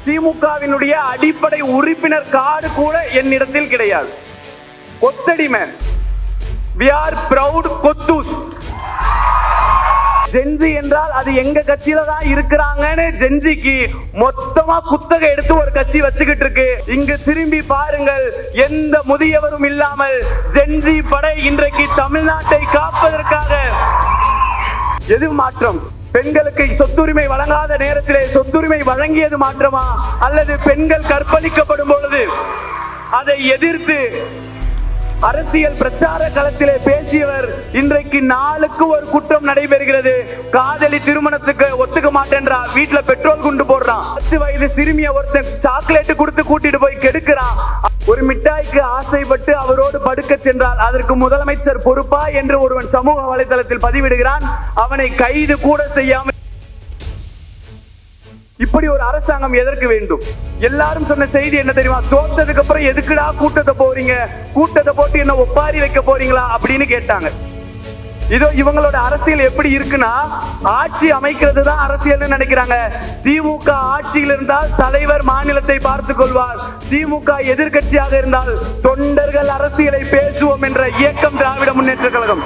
திமுகவினுடைய அடிப்படை உறுப்பினர் கார்டு கூட என்னிடத்தில் கிடையாது. கொத்தடிமை. We are proud கொத்தூஸ். ஜென்சி என்றால் அது எங்க கட்சியில தான் இருக்கிறாங்கன்னு ஜென்சிக்கு மொத்தமா குத்தகை எடுத்து ஒரு கட்சி வச்சுக்கிட்டு இருக்கு. இங்கு திரும்பி பாருங்கள், எந்த முதியவரும் இல்லாமல் ஜென்சி படை இன்றைக்கு தமிழ்நாட்டை காப்பதற்காக. எது மாற்றம்? பெண்களுக்கு சொத்துரிமை வழங்காத நேரத்திலே சொத்துரிமை வழங்கியது மாற்றமா, அல்லது பெண்கள் கற்பழிக்கப்படும் பொழுது அதை எதிர்த்து அரசியல் பிரச்சார களத்திலே பேசியவர் இன்றைக்கு நாளுக்கு ஒரு குற்றம் நடைபெறுகிறது. காதலி திருமணத்துக்கு ஒத்துக்க மாட்டேன்றா, வீட்டுல பெட்ரோல் குண்டு போடுறான். 10 வயது சிறுமிய ஒருத்தன் சாக்லேட் கொடுத்து கூட்டிட்டு போய் கெடுக்கிறான். ஒரு மிட்டாய்க்கு ஆசைப்பட்டு அவரோடு படுக்க சென்றால் அதற்கு முதலமைச்சர் பொறுப்பா என்று ஒருவன் சமூக வலைதளத்தில் பதிவிடுகிறான். அவனை கைது கூட செய்யாமல் இப்படி ஒரு அரசாங்கம் எதற்கு வேண்டும்? எல்லாரும் சொன்ன செய்தி என்ன தெரியுமா? தோத்ததுக்கு அப்புறம் எதுக்குடா கூட்டத்தை போறீங்க, கூட்டத்தை போட்டு என்ன ஒப்பாரி வைக்க போறீங்களா அப்படின்னு கேட்டாங்க. இதோ இவங்களோட அரசியல் எப்படி இருக்குன்னா, ஆட்சி அமைக்கிறது தான் அரசியல் நினைக்கிறாங்க. திமுக ஆட்சியில் இருந்தால் தலைவர் மாநிலத்தை பார்த்துக் கொள்வார். திமுக எதிர்கட்சியாக இருந்தால் தொண்டர்கள் அரசியலை பேசுவோம் என்ற இயக்கம் திராவிட முன்னேற்ற கழகம்.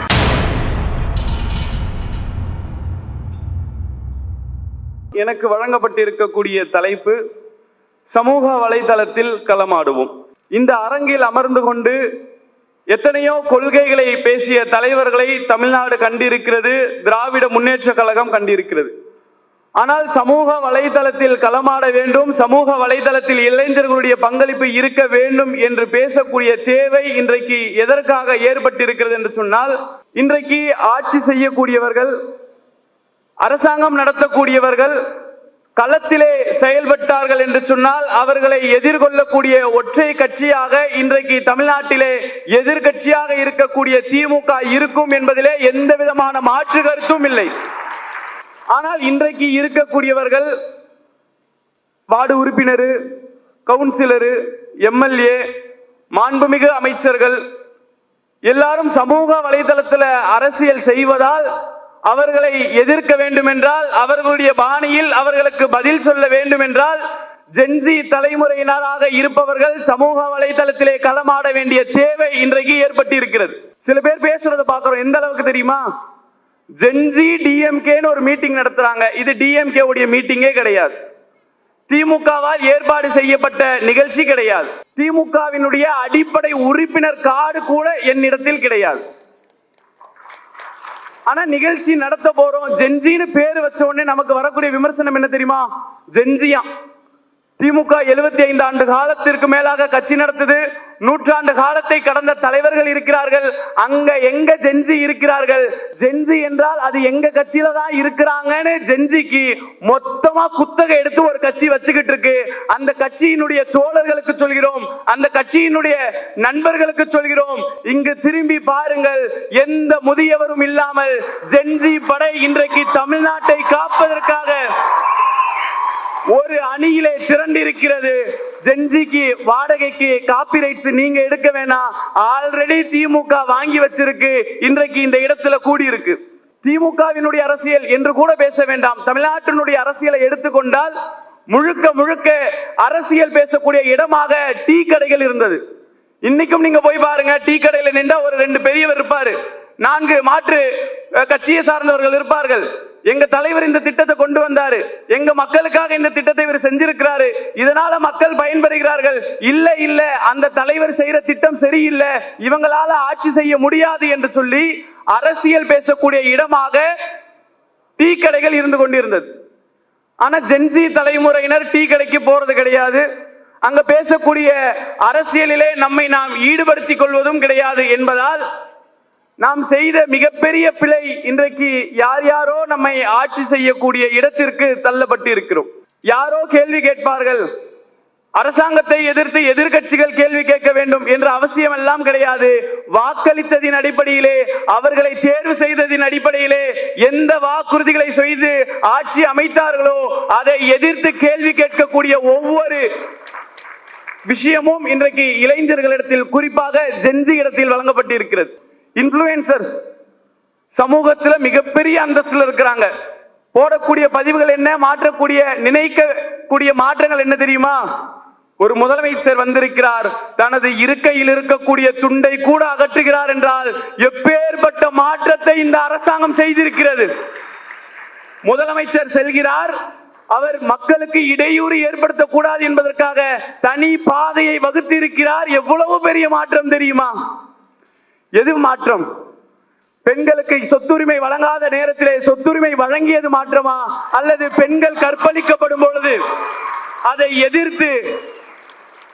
எனக்கு வழங்கப்பட்டிருக்கக்கூடிய தலைப்பு சமூக வலைதளத்தில் களமாடுவோம். இந்த அரங்கில் அமர்ந்து கொண்டு எத்தனையோ கொள்கைகளை பேசிய தலைவர்களை தமிழ்நாடு கண்டிருக்கிறது, திராவிட முன்னேற்ற கழகம் கண்டிருக்கிறது. ஆனால் சமூக வலைதளத்தில் களமாட வேண்டும், சமூக வலைதளத்தில் இளைஞர்களுடைய பங்களிப்பு இருக்க வேண்டும் என்று பேசக்கூடிய தேவை இன்றைக்கு எதற்காக ஏற்பட்டிருக்கிறது என்று சொன்னால், இன்றைக்கு ஆட்சி செய்யக்கூடியவர்கள், அரசாங்கம் நடத்தக்கூடியவர்கள் களத்திலே செயல்பட்டார்கள் என்று சொன்னால் அவர்களை எதிர்கொள்ளக்கூடிய ஒற்றை கட்சியாக இன்றைக்கு தமிழ்நாட்டிலே எதிர்கட்சியாக இருக்கக்கூடிய திமுக இருக்கும் என்பதிலே எந்த விதமான மாற்று கருத்தும் இல்லை. ஆனால் இன்றைக்கு இருக்கக்கூடியவர்கள் வார்டு உறுப்பினர், கவுன்சிலரு, எம்எல்ஏ, மாண்புமிகு அமைச்சர்கள் எல்லாரும் சமூக வலைதளத்தில் அரசியல் செய்வதால் அவர்களை எதிர்க்க வேண்டும் என்றால், அவர்களுடைய பாணியில் அவர்களுக்கு பதில் சொல்ல வேண்டும் என்றால், ஜென்சி தலைமுறையினராக இருப்பவர்கள் சமூக வலைதளத்திலே களமாட வேண்டிய தேவை இன்றைக்கு ஏற்பட்டு இருக்கிறது. சில பேர் பேசுறதை பார்க்கிறோம். எந்த அளவுக்கு தெரியுமா? ஜென்சி டிஎம்கேன்னு ஒரு மீட்டிங் நடத்துறாங்க. இது டிஎம்கே உடைய மீட்டிங்கே கிடையாது, திமுகவால் ஏற்பாடு செய்யப்பட்ட நிகழ்ச்சி கிடையாது. திமுகவினுடைய அடிப்படை உறுப்பினர் கார்டு கூட என்னிடத்தில் கிடையாது. ஆனா நிகழ்ச்சி நடத்த போறோம், ஜென்சின்னு பேர் வச்ச உடனே நமக்கு வரக்கூடிய விமர்சனம் என்ன தெரியுமா? ஜென்சியா திமுக 75 ஆண்டு காலத்திற்கு மேலாக கட்சி நடத்துது, 100 ஆண்டு காலத்தை கடந்த தலைவர்கள் இருக்கிறார்கள், அங்க எங்க ஜென்சி இருக்கிறார்கள்? ஜென்சி என்றால் அது எங்க கட்சியில தான் இருக்கிறாங்கன்னு ஜென்சிக்கு மொத்தமா குத்தகை எடுத்து ஒரு கட்சி வச்சுக்கிட்டு இருக்கு. அந்த கட்சியினுடைய தோழர்களுக்கு சொல்கிறோம், அந்த கட்சியினுடைய நண்பர்களுக்கு சொல்கிறோம், இங்கு திரும்பி பாருங்கள், எந்த முதியவரும் இல்லாமல் ஜென்சி படை இன்றைக்கு தமிழ்நாட்டை காப்பதற்காக ஒரு அணியிலே திரண்டிருக்கிறது. ஜென்சிக்கு வாடகைக்கு காப்பிரைட்ஸ் நீங்க எடுக்க வேணாம், ஆல்ரெடி திமுக வாங்கி வச்சிருக்கு, இன்றைக்கு இந்த இடத்துல கூடி இருக்கு. திமுகவினுடைய அரசியல் என்று கூட பேச வேண்டாம், தமிழ்நாட்டினுடைய அரசியலை எடுத்துக்கொண்டால் முழுக்க முழுக்க அரசியல் பேசக்கூடிய இடமாக டீ கடைகள் இருந்தது. இன்னைக்கும் நீங்க போய் பாருங்க, டீ கடையில் நின்றா ஒரு 2 பெரியவர் இருப்பாரு, 4 மாற்று கட்சியை சார்ந்தவர்கள் இருப்பார்கள். எங்க தலைவர் இந்த திட்டத்தை கொண்டு வந்தாரு, எங்க மக்களுக்காக இந்த திட்டத்தை இவர் செஞ்சிருக்கிறாரு, இதனால மக்கள் பயன்பெறுகிறார்கள். இல்ல இல்ல, அந்த தலைவர் செய்யற திட்டம் சரியில்லை, இவங்களால ஆட்சி செய்ய முடியாது என்று சொல்லி அரசியல் பேசக்கூடிய இடமாக டீ கடைகள் இருந்து கொண்டிருந்தது. ஆனா ஜென்சி தலைமுறையினர் டீ கடைக்கு போறது கிடையாது, அங்க பேசக்கூடிய அரசியலிலே நம்மை நாம் ஈடுபடுத்திக் கொள்வதும் கிடையாது என்பதால் நாம் செய்த மிகப்பெரிய பிழை இன்றைக்கு யார் யாரோ நம்மை ஆட்சி செய்யக்கூடிய இடத்திற்கு தள்ளப்பட்டு இருக்கிறோம். யாரோ கேள்வி கேட்பார்கள், அரசாங்கத்தை எதிர்த்து எதிர்கட்சிகள் கேள்வி கேட்க வேண்டும் என்ற அவசியம் எல்லாம் கிடையாது. வாக்களித்ததின் அடிப்படையிலே, அவர்களை தேர்வு செய்ததின் அடிப்படையிலே எந்த வாக்குறுதிகளை செய்து ஆட்சி அமைத்தார்களோ அதை எதிர்த்து கேள்வி கேட்கக்கூடிய ஒவ்வொரு விஷயமும் இன்றைக்கு இளைஞர்களிடத்தில், குறிப்பாக ஜென்சி இடத்தில் வழங்கப்பட்டு இருக்கிறது. இன்ஃப்ளூயன்சர் சமூகத்தில் மிகப்பெரிய அந்தஸ்தில் இருக்கிறாங்க. போடக்கூடிய பதிவுகள் என்ன, மாற்றக்கூடிய நினைக்கக்கூடிய மாற்றங்கள் என்ன தெரியுமா? ஒரு முதலமைச்சர் வந்திருக்கிறார், தனது இருக்கையில் இருக்கக்கூடிய துண்டை கூட அகற்றுகிறார் என்றால் எப்பேற்பட்ட மாற்றத்தை இந்த அரசாங்கம் செய்திருக்கிறது. முதலமைச்சர் செல்கிறார், அவர் மக்களுக்கு இடையூறு ஏற்படுத்தக்கூடாது என்பதற்காக தனி பாதையை வகுத்து இருக்கிறார். எவ்வளவு பெரிய மாற்றம் தெரியுமா? எது மாற்றம்? பெண்களுக்கு சொத்துரிமை வழங்காத நேரத்திலே சொத்துரிமை வழங்கியது மாற்றமா, அல்லது பெண்கள் கற்பழிக்கப்படும் பொழுது அதை எதிர்த்து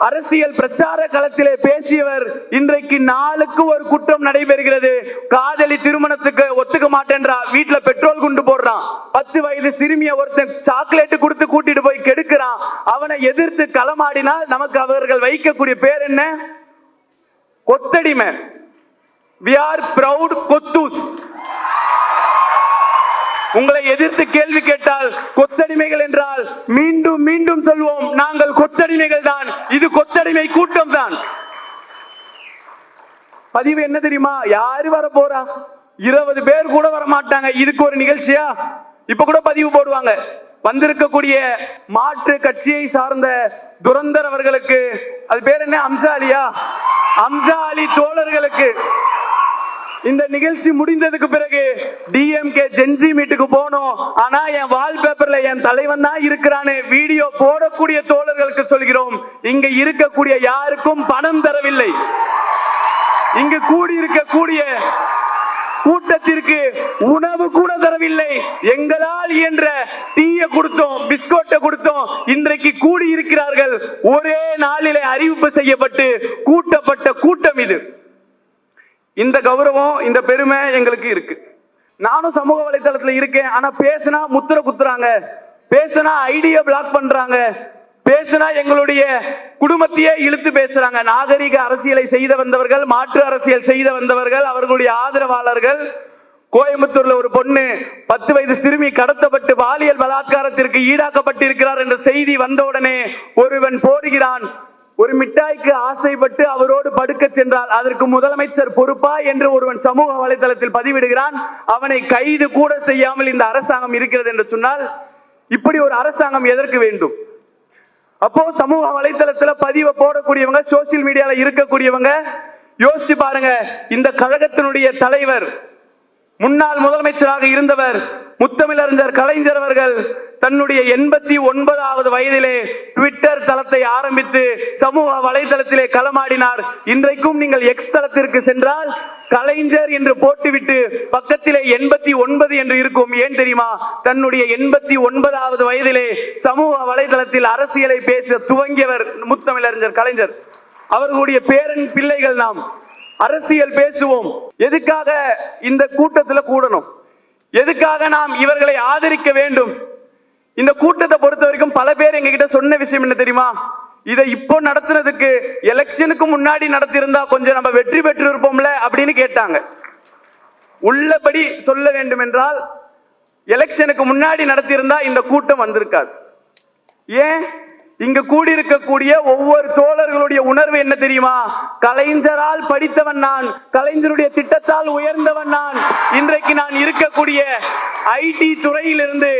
அரசியல் பிரச்சார களத்திலே பேசியவர் இன்றைக்கு நாளுக்கு ஒரு குற்றம் நடைபெறுகிறது. காதலி திருமணத்துக்கு ஒத்துக்க மாட்டேன்றா, வீட்டுல பெட்ரோல் குண்டு போடுறான், 10 வயது சிறுமிய ஒருத்தன் சாக்லேட் கொடுத்து கூட்டிட்டு போய் கெடுக்கிறான். அவனை எதிர்த்து களமாடினால் நமக்கு அவர்கள் வைக்கக்கூடிய பேர் என்ன? கொத்தடிமை. We are proud கொத்தூஸ். உங்களை எதிர்த்து கேள்வி கேட்டால் கொத்தடிமைகள் என்றால் மீண்டும் மீண்டும் சொல்வோம், நாங்கள் கொத்தடிமைகள் தான், இது கொத்தடிமை கூட்டம் தான். பதிவு என்ன தெரியுமா? யாரு வர போறா? 20 பேர் கூட வர மாட்டாங்க. இதுக்கு ஒரு நிகழ்ச்சியா? இப்ப கூட பதிவு போடுவாங்க. வந்திருக்கக்கூடிய மாற்று கட்சியை சார்ந்த துரந்தர் அவர்களுக்கு, அது பேர் என்ன, அம்சாலியா, அம்சாலி தோழர்களுக்கு இந்த நிகழ்ச்சி முடிந்ததுக்கு பிறகு டிஎம்கே ஜென்சி மீட்டுக்கு போனோம், ஆனா என் வால்பேப்பர்ல என் தலைவன் தான் இருக்கிறானே வீடியோ போடக்கூடிய தோழர்களுக்கு சொல்கிறோம், இங்க இருக்கக்கூடிய யாருக்கும் பணம் தரவில்லை. இங்கு கூடியிருக்கக்கூடிய கூட்டத்திற்கு உணவு கூட தரவில்லை. எங்களால் என்ற டீயை கொடுத்தோம், பிஸ்கோட்டை கொடுத்தோம். இன்றைக்கு கூடி இருக்கிறார்கள். ஒரே நாளிலே அறிவிப்பு செய்யப்பட்டு கூட்டப்பட்ட கூட்டம் இது. இந்த கௌரவம், இந்த பெருமை எங்களுக்கு இருக்கு. நானும் சமூக வலைதளத்துல இருக்கேன், ஆனா பேசினா முத்திர குத்துறாங்க, பேசினா ஐடியா பிளாக் பண்றாங்க, பேசினா எங்களுடைய குடும்பத்தையே இழுத்து பேசுறாங்க. நாகரிக அரசியலை செய்த வந்தவர்கள், மாற்று அரசியல் செய்த வந்தவர்கள், அவர்களுடைய ஆதரவாளர்கள். கோயம்புத்தூர்ல ஒரு பொண்ணு 10 வயது சிறுமி கடத்தப்பட்டு பாலியல் பலாத்காரத்திற்கு ஈடாக்கப்பட்டிருக்கிறார் என்ற செய்தி வந்தவுடனே ஒருவன் போடுகிறான், ஒரு மிட்டாய்க்கு ஆசைப்பட்டு அவரோடு படுக்க சென்றால் அதற்கு முதலமைச்சர் பொறுப்பா என்று ஒருவன் சமூக வலைதளத்தில் பதிவிடுகிறான். அவனை கைது கூட செய்யாமல் இந்த அரசாங்கம் இருக்கிறது என்று சொன்னால் இப்படி ஒரு அரசாங்கம் எதற்கு வேண்டும்? அப்போ சமூக வலைதளத்துல பதிவை போடக்கூடியவங்க, சோசியல் மீடியால இருக்கக்கூடியவங்க யோசிச்சு பாருங்க. இந்த கழகத்தினுடைய தலைவர், முன்னாள் முதலமைச்சராக இருந்தவர் முத்தமிழறிஞர் கலைஞர் அவர்கள் தன்னுடைய 89வது வயதிலே ட்விட்டர் தளத்தை ஆரம்பித்து சமூக வலைதளத்திலே களமாடினார். இன்றைக்கும் நீங்கள் எக்ஸ் தளத்திற்கு சென்றால் கலைஞர் என்று போட்டுவிட்டு பக்கத்திலே 89 என்று இருக்கும். ஏன் தெரியுமா? தன்னுடைய 89வது வயதிலே சமூக வலைதளத்தில் அரசியலை பேச துவங்கியவர் முத்தமிழறிஞர் கலைஞர். அவர்களுடைய பேரன் பிள்ளைகள் நாம் அரசியல் பேசுவோம். எதுக்காக இந்த கூட்டத்தில் கூடணும்? எதுக்காக நாம் இவர்களை ஆதரிக்க வேண்டும்? இந்த கூட்டத்தை பொறுத்த வரைக்கும் பல பேர் எங்க கிட்ட சொன்ன விஷயம் என்ன தெரியுமா? இதை இப்போ நடத்துறதுக்கு எலெக்ஷனுக்கு முன்னாடி நடத்தியிருந்தா கொஞ்சம் நம்ம வெற்றி பெற்று இருப்போம்ல அப்படின்னு கேட்டாங்க. உள்ளபடி சொல்ல வேண்டும் என்றால் எலெக்ஷனுக்கு முன்னாடி நடத்தியிருந்தா இந்த கூட்டம் வந்திருக்காது. ஏன்? இங்கு கூடியிருக்கக்கூடிய ஒவ்வொரு தோழர்களுடைய உணர்வு என்ன தெரியுமா? கலைஞரால் படித்தவன் நான், கலைஞருடைய திட்டத்தால் உயர்ந்தவன் நான். இன்றைக்கு நான் இருக்கக்கூடிய ஐடி துறையிலிருந்து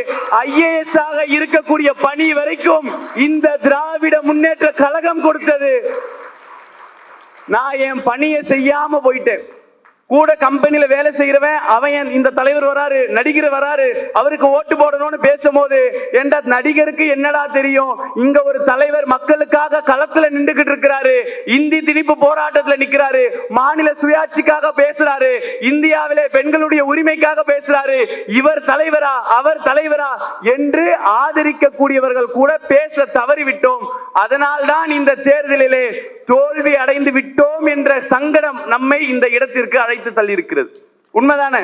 IAS ஆக இருக்கக்கூடிய பணி வரைக்கும் இந்த திராவிட முன்னேற்ற கழகம் கொடுத்தது. நான் என் பணியை செய்யாம போயிட்டேன். கூட கம்பெனியில வேலை செய்கிறவன் அவன் இந்த தலைவர் வராரு, நடிகர் வராரு, அவருக்கு ஓட்டு போடணும்னு பேசும்போது ஏண்டா நடிகருக்கு என்னடா தெரியும்? இங்க ஒரு தலைவர் மக்களுக்காக களத்துல நின்றுகிட்டு இருக்கிறாரு, இந்தி திணிப்பு போராட்டத்துல நிக்கிறாரு, மாநில சுயாட்சிக்காக பேசுறாரு, இந்தியாவிலே பெண்களுடைய உரிமைக்காக பேசுறாரு. இவர் தலைவரா, அவர் தலைவரா என்று ஆதரிக்க கூடியவர்கள் கூட பேச தவறிவிட்டோம். அதனால்தான் இந்த தேர்தலிலே தோல்வி அடைந்து விட்டோம் என்ற சங்கடம் நம்மை இந்த இடத்திற்கு அழைத்து தள்ளி இருக்கிறது. உண்மைதானே?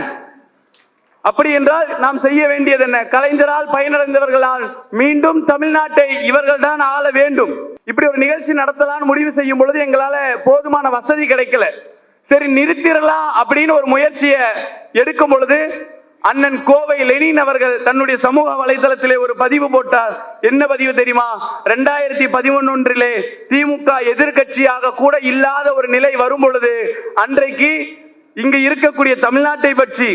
அப்படி என்றால் நாம் செய்ய வேண்டியது என்ன? கலைஞரால் பயனடைந்தவர்களால் மீண்டும் தமிழ்நாட்டை இவர்கள் தான் ஆள வேண்டும். இப்படி ஒரு நிகழ்ச்சி நடத்தலாம்னு முடிவு செய்யும் பொழுது எங்களால போதுமான வசதி கிடைக்கல. சரி நிறுத்திடலாம் அப்படின்னு ஒரு முயற்சியை எடுக்கும் பொழுது அண்ணன் கோவை லெனின் அவர்கள் தன்னுடைய சமூக வலைதளத்திலே ஒரு பதிவு போட்டார். என்ன பதிவு தெரியுமா? 2011 திமுக எதிர்கட்சியாக கூட இல்லாத ஒரு நிலை வரும் பொழுது அன்றைக்கு இங்கு இருக்கக்கூடிய தமிழ்நாட்டை பற்றி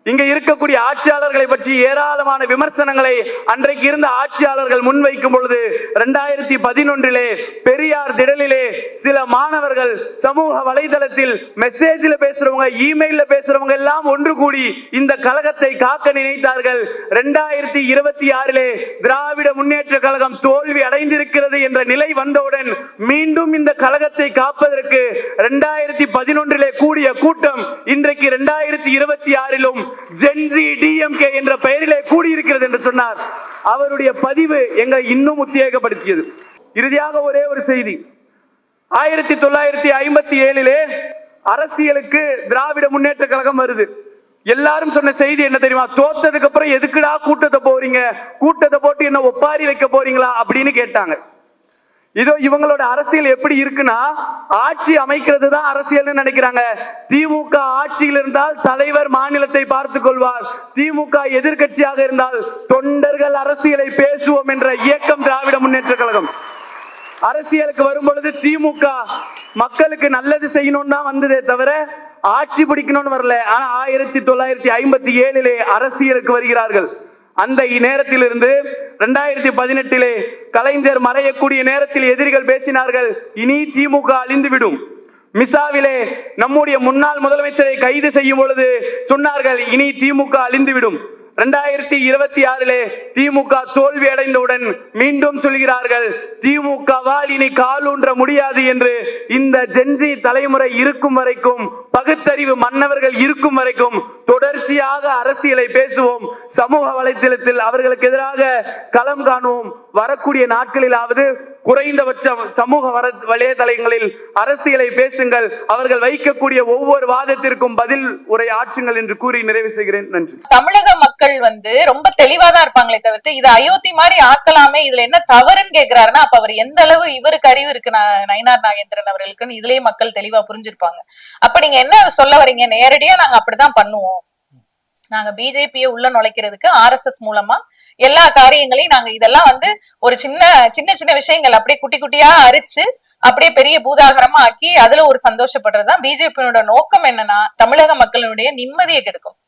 இங்க இருக்கக்கூடிய ஆட்சியாளர்களை பற்றி ஏராளமான விமர்சனங்களை அன்றைக்கு இருந்த ஆட்சியாளர்கள் முன்வைக்கும் பொழுது 2011 பெரியார் திடலிலே சில மாணவர்கள் சமூக வலைதளத்தில் மெசேஜில் பேசுறவங்க, இமெயில்ல பேசுறவங்க எல்லாம் ஒன்று கூடி இந்த கழகத்தை காக்க நினைத்தார்கள். 2026 திராவிட முன்னேற்ற கழகம் தோல்வி அடைந்திருக்கிறது என்ற நிலை வந்தவுடன் மீண்டும் இந்த கழகத்தை காப்பதற்கு 2011 கூடிய கூட்டம் இன்றைக்கு 2026 ஜென்சி டிஎம்கே என்ற பெயரிலே கூடியிருக்கிறது என்று சொன்னார். அவருடைய பதிவு எங்களை இன்னும் உத்வேகப்படுத்தியது. இறுதியாக ஒரே ஒரு செய்தி. 1957 அரசியலுக்கு திராவிட முன்னேற்ற கழகம் வருது. எல்லாரும் சொன்ன செய்தி என்ன தெரியுமா? தோத்ததுக்கு அப்புறம் எதுக்குடா கூட்டத்தை போறீங்க, கூட்டத்தை போட்டு என்ன ஒப்பாரி வைக்க போறீங்களா அப்படின்னு கேட்டாங்க. இதோ இவங்களோட அரசியல் எப்படி இருக்குன்னா, ஆட்சி அமைக்கிறது தான் அரசியல் நினைக்கிறாங்க. திமுக ஆட்சியில் இருந்தால் தலைவர் மாநிலத்தை பார்த்துக் கொள்வார், திமுக எதிர்கட்சியாக இருந்தால் தொண்டர்கள் அரசியலை பேசுவோம் என்ற இயக்கம் திராவிட முன்னேற்ற கழகம். அரசியலுக்கு வரும் பொழுது திமுக மக்களுக்கு நல்லது செய்யணும்னு தான் வந்ததே தவிர ஆட்சி பிடிக்கணும்னு வரல. ஆனா 1957 அரசியலுக்கு வருகிறார்கள். அந்த நேரத்திலிருந்து 2018 கலைஞர் மறையக்கூடிய நேரத்தில் எதிரிகள் பேசினார்கள், இனி திமுக அழிந்துவிடும். மிசாவிலே நம்முடைய முன்னாள் முதலமைச்சரை கைது செய்யும் பொழுது சொன்னார்கள், இனி திமுக அழிந்துவிடும். 2026 திமுக தோல்வி அடைந்தவுடன் மீண்டும் சொல்கிறார்கள், திமுகவால் இனி காலூன்ற முடியாது என்று. இந்த ஜென்சி தலைமுறை இருக்கும் வரைக்கும், பகுத்தறிவு மன்னவர்கள் இருக்கும் வரைக்கும் தொடர்ச்சியாக அரசியலை பேசுவோம், சமூக வலைதளத்தில் அவர்களுக்கு எதிராக களம் காணுவோம். வரக்கூடிய நாட்களிலாவது குறைந்தபட்சம் சமூக வலைதளங்களில் அரசியலை பேசுங்கள், அவர்கள் வைக்கக்கூடிய ஒவ்வொரு வாதத்திற்கும் பதில் உரை ஆற்றுங்கள் என்று கூறி நிறைவு செய்கிறேன். நன்றி. தமிழக மக்கள் ரொம்ப தெளிவாதான் இருப்பாங்களே தவிர்த்து இது அயோத்தி மாதிரி ஆக்கலாமே, இதுல என்ன தவறுன்னு கேக்குறாருன்னா அப்ப அவர் எந்த அளவு இவருக்கு அறிவு இருக்கு நயினார் நாகேந்திரன் அவர்களுக்குன்னு இதுலயே மக்கள் தெளிவா புரிஞ்சிருப்பாங்க. அப்ப நீங்க என்ன சொல்ல வரீங்க? நேரடியா நாங்க அப்படிதான் பண்ணுவோம், நாங்க பிஜேபியை உள்ள நுழைக்கிறதுக்கு RSS மூலமா எல்லா காரியங்களையும் நாங்க இதெல்லாம் ஒரு சின்ன சின்ன விஷயங்கள் அப்படியே குட்டி குட்டியா அரிச்சு அப்படியே பெரிய பூதாகரமா ஆக்கி அதுல ஒரு சந்தோஷப்படுறதுதான் பிஜேபியோட நோக்கம். என்னன்னா தமிழக மக்களுடைய நிம்மதியை கெடுக்கும்.